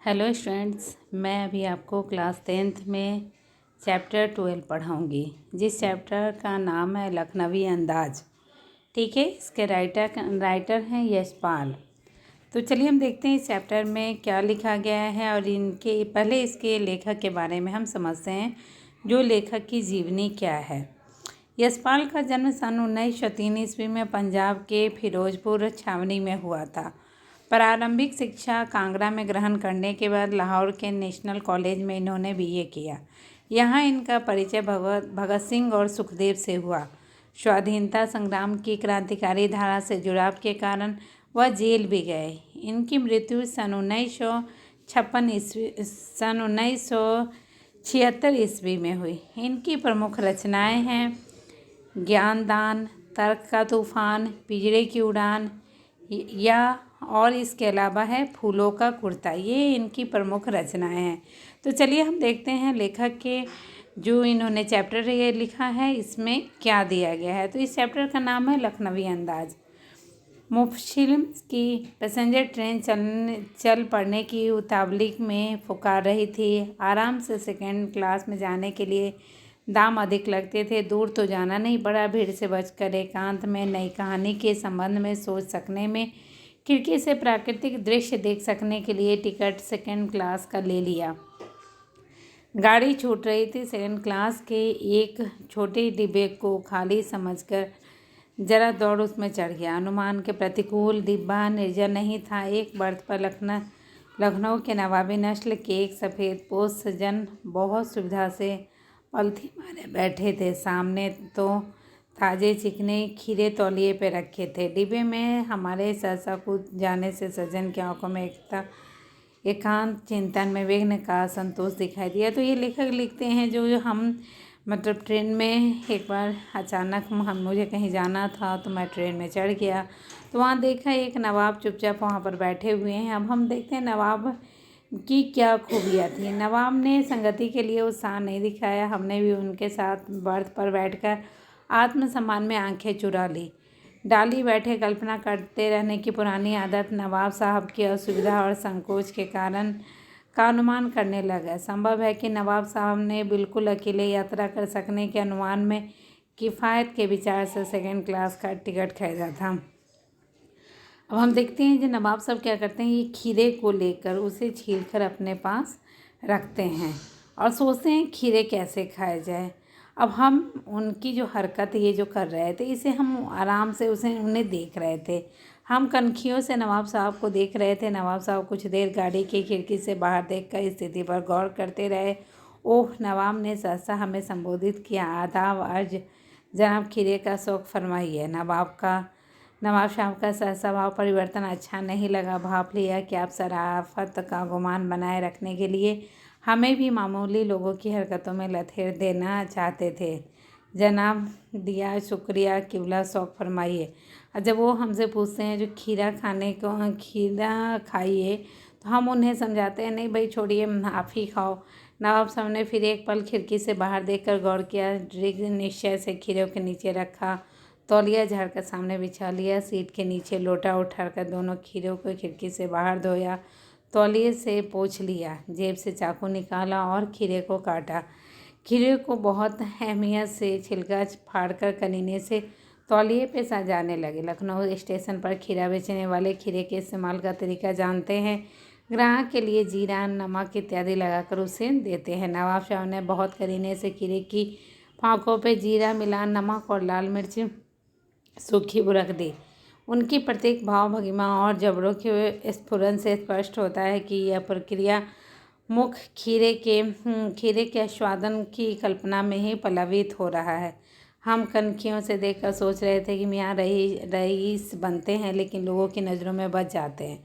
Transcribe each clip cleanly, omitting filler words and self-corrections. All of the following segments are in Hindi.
हेलो स्टूडेंट्स, मैं अभी आपको क्लास 10th में चैप्टर 12 पढ़ाऊँगी, जिस चैप्टर का नाम है लखनवी अंदाज। ठीक है, इसके राइटर हैं यशपाल। तो चलिए हम देखते हैं इस चैप्टर में क्या लिखा गया है और इनके पहले इसके लेखक के बारे में हम समझते हैं, जो लेखक की जीवनी क्या है। यशपाल का जन्म सन 1903 ईस्वी में पंजाब के फिरोजपुर छावनी में हुआ था। प्रारंभिक शिक्षा कांगड़ा में ग्रहण करने के बाद लाहौर के नेशनल कॉलेज में इन्होंने बीए किया। यहाँ इनका परिचय भगत सिंह और सुखदेव से हुआ। स्वाधीनता संग्राम की क्रांतिकारी धारा से जुड़ाव के कारण वह जेल भी गए। इनकी मृत्यु सन 1976 ईस्वी में हुई। इनकी प्रमुख रचनाएं हैं ज्ञानदान, तर्क का तूफान, पिंजरे की उड़ान और इसके अलावा है फूलों का कुर्ता। ये इनकी प्रमुख रचनाएं हैं। तो चलिए हम देखते हैं लेखक के जो इन्होंने चैप्टर ये लिखा है इसमें क्या दिया गया है। तो इस चैप्टर का नाम है लखनवी अंदाज। मुफस्सिल की पैसेंजर ट्रेन चल पड़ने की उतावली में पुकार रही थी। आराम से सेकेंड क्लास में जाने के लिए दाम अधिक लगते थे। दूर तो जाना नहीं पड़ा। भीड़ से बचकर एकांत में नई कहानी के संबंध में सोच सकने में, खिड़की से प्राकृतिक दृश्य देख सकने के लिए टिकट सेकेंड क्लास का ले लिया। गाड़ी छूट रही थी। सेकेंड क्लास के एक छोटे डिब्बे को खाली समझकर जरा दौड़ उसमें चढ़ गया। अनुमान के प्रतिकूल डिब्बा निर्जन नहीं था। एक बर्थ पर लखनऊ के नवाबी नस्ल के एक सफ़ेद पोश सज्जन बहुत सुविधा से पलथी मारे बैठे थे। सामने तो ताजे चिकने खीरे तौलिए पे रखे थे। डिब्बे में हमारे सहसा कूद जाने से सज्जन की आंखों में एकांत चिंतन में विघ्न का संतोष दिखाई दिया। तो ये लेखक लिखते हैं जो हम ट्रेन में एक बार अचानक मुझे कहीं जाना था तो मैं ट्रेन में चढ़ गया, तो वहाँ देखा एक नवाब चुपचाप वहाँ पर बैठे हुए हैं। अब हम देखते हैं नवाब की क्या खूबियाँ थी। नवाब ने संगति के लिए उत्साह नहीं दिखाया। हमने भी उनके साथ बर्थ पर बैठकर आत्मसम्मान में आंखें चुरा ली। डाली बैठे कल्पना करते रहने की पुरानी आदत नवाब साहब की असुविधा और संकोच के कारण का अनुमान करने लगा। संभव है कि नवाब साहब ने बिल्कुल अकेले यात्रा कर सकने के अनुमान में किफ़ायत के विचार से सेकेंड क्लास का टिकट खरीदा था। अब हम देखते हैं जो नवाब साहब क्या करते हैं, ये खीरे को लेकर उसे छीलकर अपने पास रखते हैं और सोचते हैं खीरे कैसे खाए जाए। अब हम उनकी जो हरकत ये जो कर रहे थे इसे हम आराम से उन्हें देख रहे थे। हम कनखियों से नवाब साहब को देख रहे थे। नवाब साहब कुछ देर गाड़ी की खिड़की से बाहर देखकर स्थिति पर गौर करते रहे। ओह, नवाब ने सहसा हमें संबोधित किया। आदाब अर्ज जनाब, खीरे का शौक़ फरमाइए। नवाब साहब का सहसा भाव परिवर्तन अच्छा नहीं लगा। भाप लिया कि आप शराफत का गुमान बनाए रखने के लिए हमें भी मामूली लोगों की हरकतों में लथेर देना चाहते थे। जनाब, दिया शुक्रिया, किबला शौक़ फरमाइए। और जब वो हमसे पूछते हैं जो खीरा खाइए, तो हम उन्हें समझाते हैं नहीं भाई छोड़िए, आप ही खाओ। नवाब साहब ने फिर एक पल खिड़की से बाहर देखकर गौर किया। दृढ़ निश्चय से खीरों के नीचे रखा तौलिया झाड़कर सामने बिछा लिया। सीट के नीचे लोटा उठाकर दोनों खीरों को खिड़की से बाहर धोया, तौलिए से पोंछ लिया, जेब से चाकू निकाला और खीरे को काटा। खीरे को बहुत अहमियत से छिलका फाड़कर कनीने से तौलिए पे सजाने लगे। लखनऊ स्टेशन पर खीरा बेचने वाले खीरे के इस्तेमाल का तरीका जानते हैं। ग्राहक के लिए जीरा, नमक इत्यादि लगाकर उसे देते हैं। नवाब साहब ने बहुत करीने से खीरे की फाँकों पे जीरा मिला, नमक और लाल मिर्च सूखी बुरक दी। उनकी प्रत्येक भाव भंगिमा और जबड़ों के स्फुरन से स्पष्ट होता है कि यह प्रक्रिया मुख खीरे के आस्वादन की कल्पना में ही पल्लवित हो रहा है। हम कनखियों से देखकर सोच रहे थे कि मियाँ रईस बनते हैं लेकिन लोगों की नज़रों में बच जाते हैं।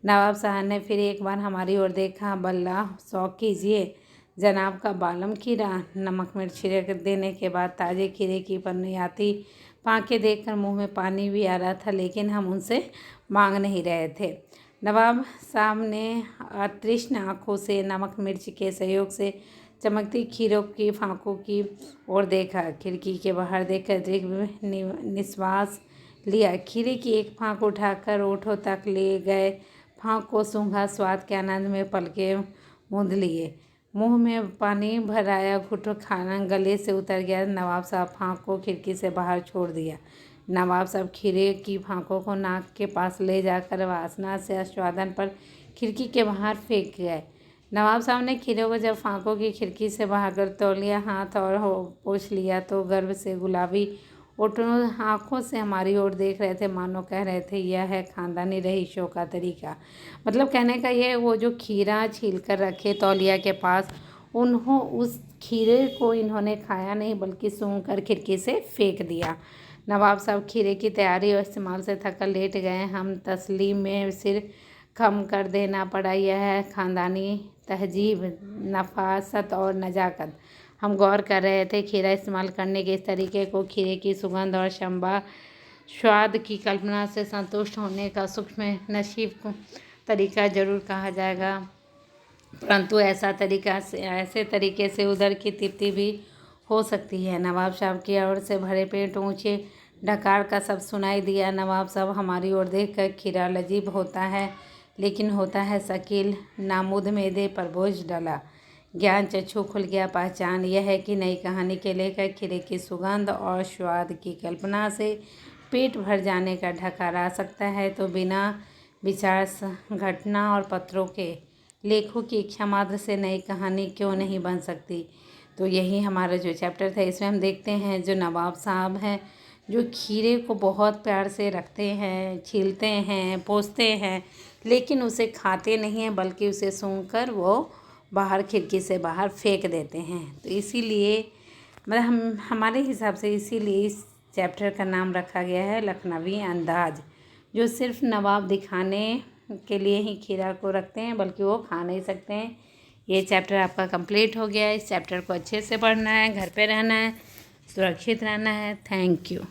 नवाब साहब ने फिर एक बार हमारी ओर देखा। बल्ला शौक़ कीजिए जनाब का बालम खीरा। नमक मिर्च छिड़क देने के बाद ताज़े खीरे की पन्नियाती पाँखें देखकर मुंह में पानी भी आ रहा था, लेकिन हम उनसे मांग नहीं रहे थे। नवाब साहब ने अतृष्ण आँखों से नमक मिर्च के सहयोग से चमकती खीरों की फाँकों की ओर देखा। खिड़की के बाहर देखकर दीर्घ निश्वास लिया। खीरे की एक फाँक उठाकर ओठों तक ले गए। फाँक को सूंघा, स्वाद के आनंद में पलके मूंद लिए। मुंह में पानी भर आया, घुट खाना गले से उतर गया। नवाब साहब फाँक को खिड़की से बाहर छोड़ दिया। नवाब साहब खीरे की फाँकों को नाक के पास ले जाकर वासना से आस्वादन पर खिड़की के बाहर फेंक गए। नवाब साहब ने खीरे को जब फाँकों की खिड़की से बाहर कर तौलिया हाथ और पोंछ लिया तो गर्व से गुलाबी ओठों आँखों से हमारी ओर देख रहे थे, मानो कह रहे थे यह है ख़ानदानी रईसों का तरीका। मतलब कहने का ये, वो जो खीरा छील कर रखे तौलिया के पास, उस खीरे को इन्होंने खाया नहीं बल्कि सूंघ कर खिड़की से फेंक दिया। नवाब साहब खीरे की तैयारी और इस्तेमाल से थककर लेट गए। हम तसलीम में सिर खम कर देना पड़ा। यह है ख़ानदानी तहजीब, नफासत और नज़ाकत। हम गौर कर रहे थे खीरा इस्तेमाल करने के इस तरीके को। खीरे की सुगंध और शंबा स्वाद की कल्पना से संतुष्ट होने का सूक्ष्म नसीब तरीका जरूर कहा जाएगा, परंतु ऐसे तरीके से उधर की तृप्ति भी हो सकती है। नवाब साहब की ओर से भरे पेट ऊँचे ढकार का सब सुनाई दिया। नवाब साहब हमारी ओर देखकर, खीरा लजीब होता है लेकिन होता है शकील, नामुद मैदे पर बोझ डाला। ज्ञान चक्षु खुल गया। पहचान यह है कि नई कहानी के लेकर खीरे की सुगंध और स्वाद की कल्पना से पेट भर जाने का ढकार आ सकता है तो बिना विचार घटना और पत्रों के लेखों की इच्छा मात्र से नई कहानी क्यों नहीं बन सकती। तो यही हमारा जो चैप्टर था, इसमें हम देखते हैं जो नवाब साहब हैं जो खीरे को बहुत प्यार से रखते हैं, छीलते हैं, पोंछते हैं, लेकिन उसे खाते नहीं हैं बल्कि उसे सूंघकर वो बाहर खिड़की से बाहर फेंक देते हैं। तो इसीलिए मतलब हमारे हिसाब से इसीलिए इस चैप्टर का नाम रखा गया है लखनवी अंदाज, जो सिर्फ नवाब दिखाने के लिए ही खीरा को रखते हैं बल्कि वो खा नहीं सकते हैं। ये चैप्टर आपका कंप्लीट हो गया है। इस चैप्टर को अच्छे से पढ़ना है, घर पे रहना है, सुरक्षित रहना है। Thank you.